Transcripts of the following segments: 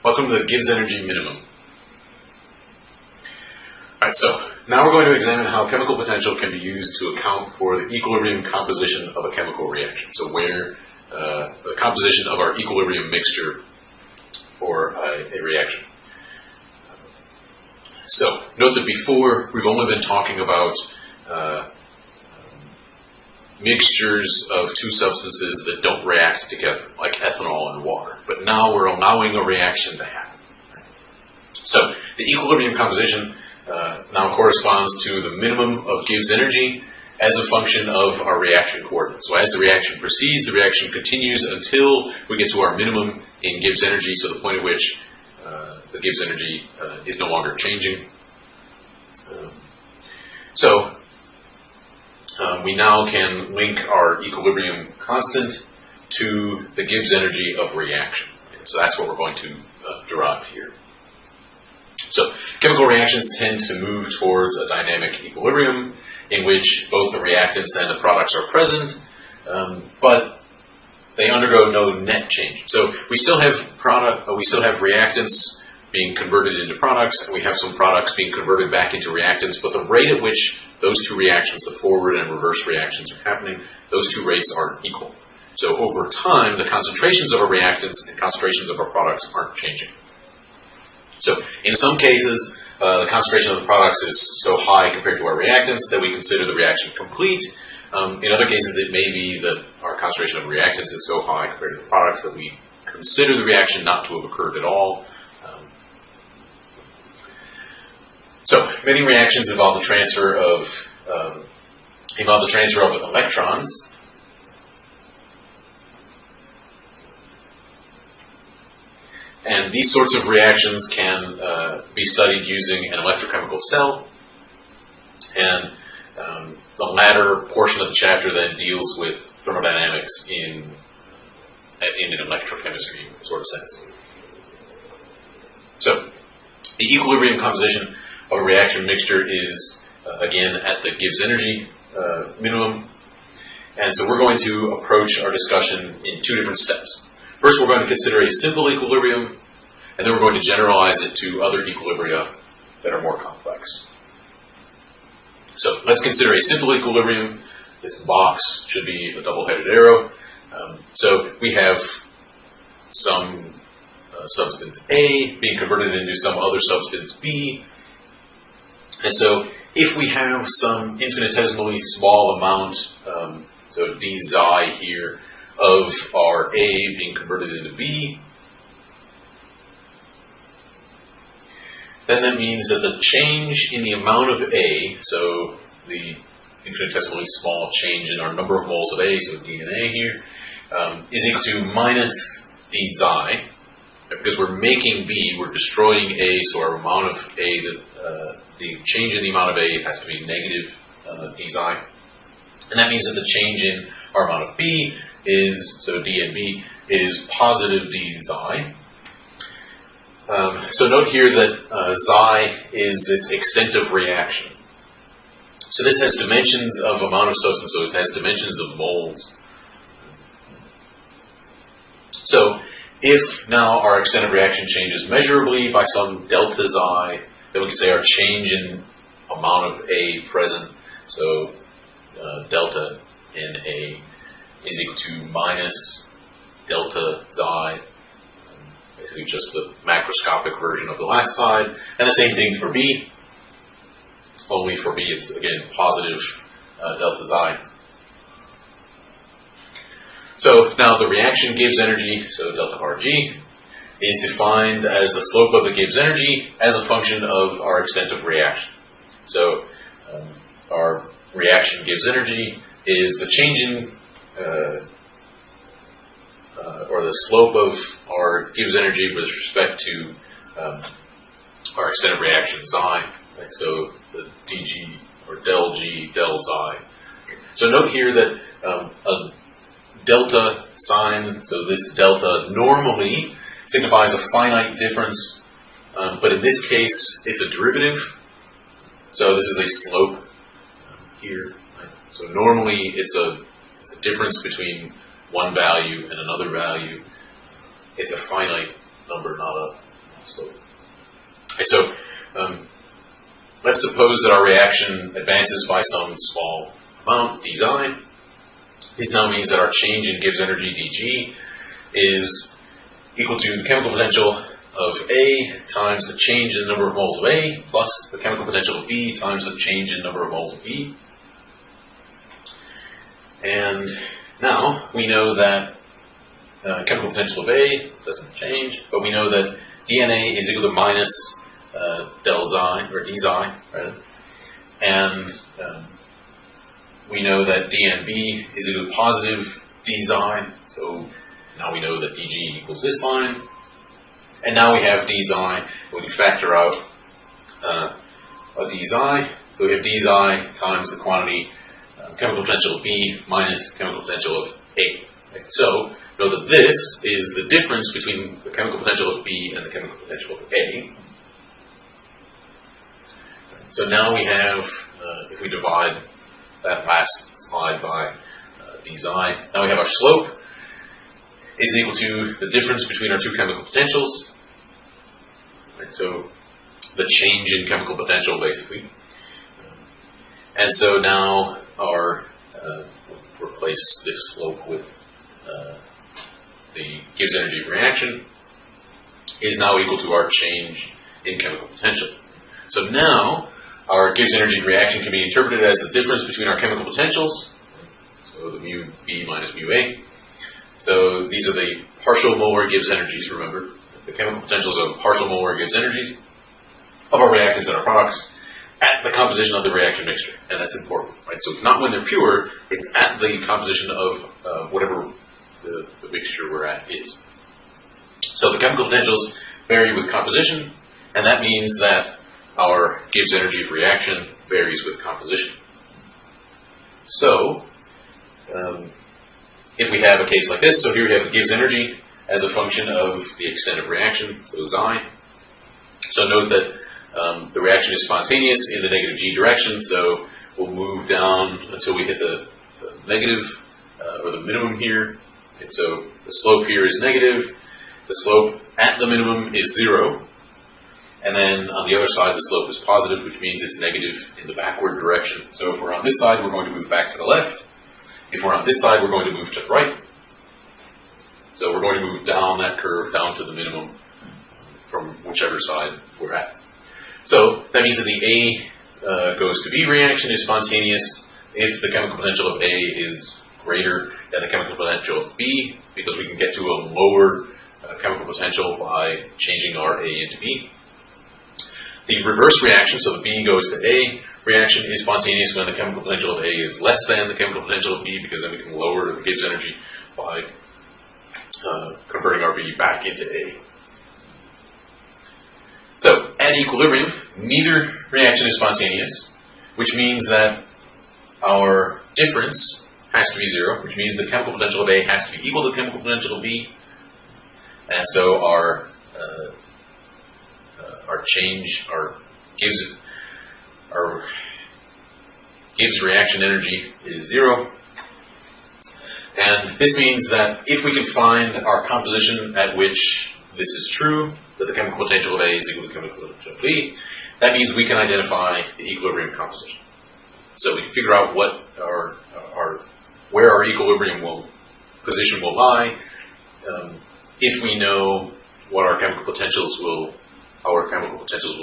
Welcome to the Gibbs energy minimum. Alright, so now we're going to examine how chemical potential can be used to account for the equilibrium composition of a chemical reaction. So where the composition of our equilibrium mixture for a reaction. So note that before we've only been talking about mixtures of two substances that don't react together, like ethanol and water. But now we're allowing a reaction to happen. So the equilibrium composition now corresponds to the minimum of Gibbs energy as a function of our reaction coordinates. So as the reaction proceeds, the reaction continues until we get to our minimum in Gibbs energy, so the point at which the Gibbs energy is no longer changing. We now can link our equilibrium constant to the Gibbs energy of reaction. And so that's what we're going to derive here. So chemical reactions tend to move towards a dynamic equilibrium in which both the reactants and the products are present, but they undergo no net change. So we still have reactants being converted into products, and we have some products being converted back into reactants, but the rate at which those two reactions, the forward and reverse reactions, are happening, those two rates aren't equal. So over time, the concentrations of our reactants and concentrations of our products aren't changing. So in some cases, the concentration of the products is so high compared to our reactants that we consider the reaction complete. In other cases, it may be that our concentration of reactants is so high compared to the products that we consider the reaction not to have occurred at all. So many reactions involve the transfer of electrons. And these sorts of reactions can be studied using an electrochemical cell. And the latter portion of the chapter then deals with thermodynamics in an electrochemistry sort of sense. So the equilibrium composition of a reaction mixture is, again, at the Gibbs energy minimum. And so we're going to approach our discussion in two different steps. First, we're going to consider a simple equilibrium, and then we're going to generalize it to other equilibria that are more complex. So let's consider a simple equilibrium. This box should be a double-headed arrow. So we have some substance A being converted into some other substance B. And so if we have some infinitesimally small amount, so d xi here, of our A being converted into B, then that means that the change in the amount of A, so the infinitesimally small change in our number of moles of A, so D and A here, is equal to minus d xi. Because we're making B, we're destroying A, so our amount of A, the change in the amount of A has to be negative d xi. And that means that the change in our amount of B is, so D and B, is positive d xi. So note here that xi is this extent of reaction. So this has dimensions of amount of substance, so it has dimensions of moles. So if now our extent of reaction changes measurably by some delta xi, then we can say our change in amount of A present, so delta Na is equal to minus delta xi, basically just the macroscopic version of the last slide. And the same thing for B, only for B it's again positive delta xi. So now the reaction Gibbs energy, so delta Rg, is defined as the slope of the Gibbs energy as a function of our extent of reaction. So our reaction Gibbs energy is the change in, or the slope of our Gibbs energy with respect to our extent of reaction xi. Right? So the dg, or del g, del xi. So note here that a delta sign, so this delta normally signifies a finite difference, but in this case it's a derivative. So this is a slope here. Right? So normally it's a difference between one value and another value. It's a finite number, not slope. Right, so let's suppose that our reaction advances by some small amount, d xi. This now means that our change in Gibbs energy, dg, is equal to the chemical potential of A times the change in the number of moles of A plus the chemical potential of B times the change in number of moles of B. And now we know that chemical potential of A doesn't change, but we know that dNA is equal to minus del xi, or d xi, rather. And we know that dNB is equal to positive d xi, so now we know that dg equals this line. And now we have d xi, we can factor out a d xi, so we have d xi times the quantity chemical potential of B minus chemical potential of A. Right? So know that this is the difference between the chemical potential of B and the chemical potential of A. So now we have, if we divide that last slide by d xi, now we have our slope is equal to the difference between our two chemical potentials. Right, so the change in chemical potential, basically. And so now our replace this slope with the Gibbs energy of reaction is now equal to our change in chemical potential. So now our Gibbs energy of reaction can be interpreted as the difference between our chemical potentials, so the mu B minus mu A. So these are the partial molar Gibbs energies, remember. The chemical potentials are the partial molar Gibbs energies of our reactants and our products at the composition of the reaction mixture, and that's important, right? So it's not when they're pure, it's at the composition of whatever the mixture we're at is. So the chemical potentials vary with composition, and that means that our Gibbs energy of reaction varies with composition. So, if we have a case like this, so here we have the Gibbs energy as a function of the extent of reaction, so xi. So note that the reaction is spontaneous in the negative g direction, so we'll move down until we hit the negative, or the minimum here. And so the slope here is negative, the slope at the minimum is 0, and then on the other side the slope is positive, which means it's negative in the backward direction. So if we're on this side, we're going to move back to the left. If we're on this side, we're going to move to the right. So we're going to move down that curve, down to the minimum from whichever side we're at. So that means that the A goes to B reaction is spontaneous if the chemical potential of A is greater than the chemical potential of B, because we can get to a lower chemical potential by changing our A into B. The reverse reaction, so the B goes to A reaction, is spontaneous when the chemical potential of A is less than the chemical potential of B, because then we can lower the Gibbs energy by converting our B back into A. So, at equilibrium, neither reaction is spontaneous, which means that our difference has to be 0, which means the chemical potential of A has to be equal to the chemical potential of B, and so our change, our Gibbs reaction energy is 0, and this means that if we can find our composition at which this is true, that the chemical potential of A is equal to the chemical potential of B, that means we can identify the equilibrium composition. So we can figure out what where our equilibrium position will lie if we know what our chemical potentials how our chemical potentials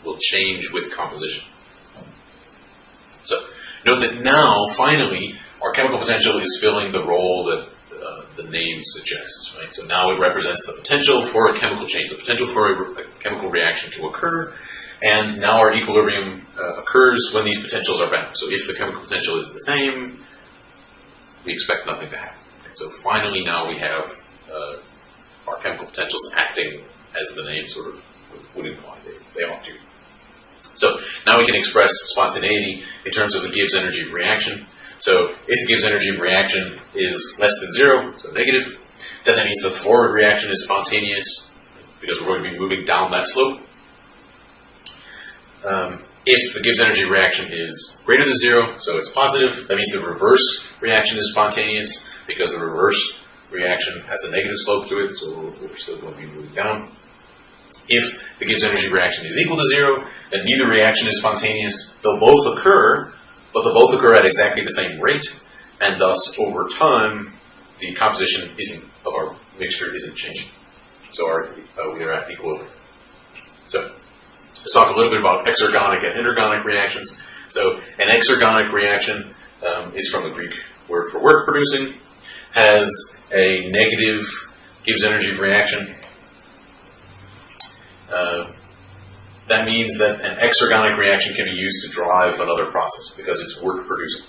will change with composition. So note that now, finally, our chemical potential is filling the role that the name suggests, right? So now it represents the potential for a chemical change, the potential for a chemical reaction to occur, and now our equilibrium occurs when these potentials are bound. So if the chemical potential is the same, we expect nothing to happen. And so finally now we have our chemical potentials acting as the name sort of would imply they ought to. So now we can express spontaneity in terms of the Gibbs energy of reaction. So if the Gibbs energy of reaction is less than 0, so negative, then that means the forward reaction is spontaneous because we're going to be moving down that slope. If the Gibbs energy of reaction is greater than 0, so it's positive, that means the reverse reaction is spontaneous because the reverse reaction has a negative slope to it, so we're still going to be moving down. If the Gibbs energy reaction is equal to 0, then neither reaction is spontaneous. They'll both occur, but they'll both occur at exactly the same rate, and thus, over time, the composition of our mixture isn't changing. So we are at equilibrium. So let's talk a little bit about exergonic and endergonic reactions. So an exergonic reaction is from the Greek word for work producing, has a negative Gibbs energy reaction. That means that an exergonic reaction can be used to drive another process because it's work producing.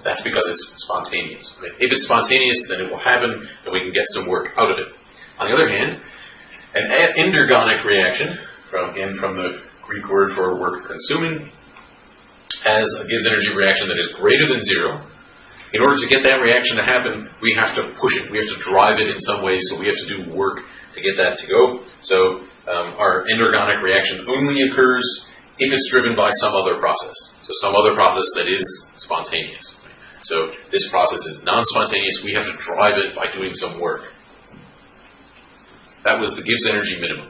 That's because it's spontaneous. If it's spontaneous, then it will happen and we can get some work out of it. On the other hand, an endergonic reaction, from the Greek word for work consuming, has a Gibbs energy reaction that is greater than 0. In order to get that reaction to happen, we have to push it. We have to drive it in some way, so we have to do work to get that to go. So our endergonic reaction only occurs if it's driven by some other process. So some other process that is spontaneous. So this process is non-spontaneous. We have to drive it by doing some work. That was the Gibbs energy minimum.